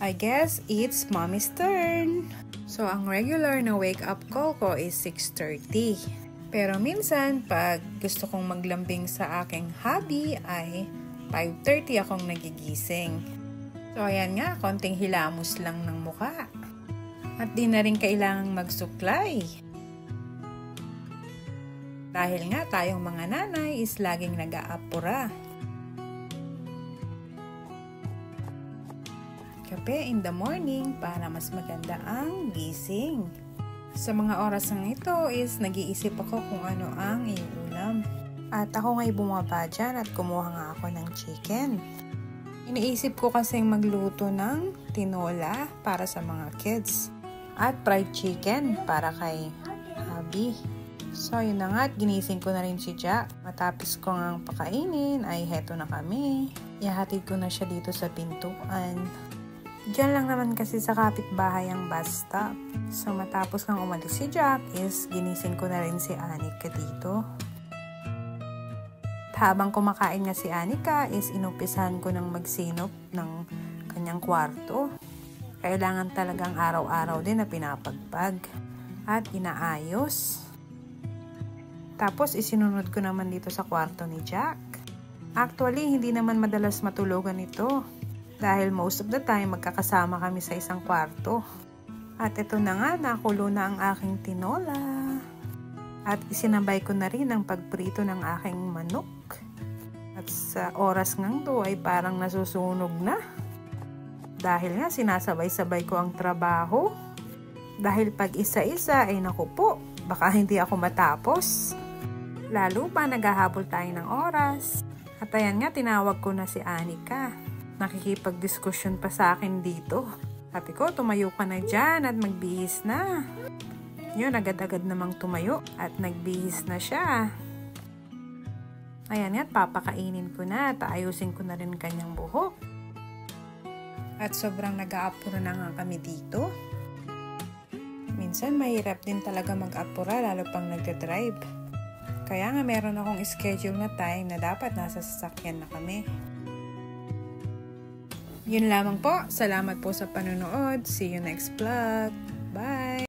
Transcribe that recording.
I guess it's mommy's turn. So, ang regular na wake-up call ko is 6:30. Pero minsan, pag gusto kong maglambing sa aking hubby ay 5:30 akong nagigising. So, ayan nga, konting hilamos lang ng muka. At di na rin kailangang magsuklay. Dahil nga tayong mga nanay is laging nag-aapura. Kape in the morning para mas maganda ang gising. Sa mga oras ng ito is nag-iisip ako kung ano ang iulam. At ako nga'y bumaba dyan at kumuha nga ako ng chicken. Iniisip ko kasing magluto ng tinola para sa mga kids. At fried chicken para kay hubby. So yun na nga at ginising ko na rin si Jack. Matapos ko ngang pakainin ay heto na kami. Ihahatid ko na siya dito sa pintuan. Diyan lang naman kasi sa kapitbahay ang bus stop. So matapos kang umalis si Jack is ginising ko na rin si Anika dito. At habang kumakain nga si Anika is inumpisahan ko ng magsinop ng kanyang kwarto. Kailangan talagang araw-araw din na pinapagpag at inaayos. Tapos isinunod ko naman dito sa kwarto ni Jack. Actually, hindi naman madalas matulugan ito. Dahil most of the time, magkakasama kami sa isang kwarto. At ito na nga, nakulo na ang aking tinola. At isinabay ko na rin ang pagprito ng aking manok. At sa oras ngang to ay parang nasusunog na. Dahil nga, sinasabay-sabay ko ang trabaho. Dahil pag isa-isa ay naku po, baka hindi ako matapos. Lalo pa naghahabol tayo ng oras. At ayan nga, tinawag ko na si Anika. Nakikipag-diskusyon pa sa akin dito. Sabi ko, tumayo ka na dyan at magbihis na. Yun, agad-agad namang tumayo at nagbihis na siya. Ayan nga, papakainin ko na at ayusin ko na rin kanyang buhok. At sobrang nag-aapura na nga kami dito. Minsan, mahirap din talaga mag-apura lalo pang nagdadrive. Kaya nga, meron akong schedule na time na dapat nasa sasakyan na kami. Yun lamang po. Salamat po sa panonood. See you next vlog. Bye!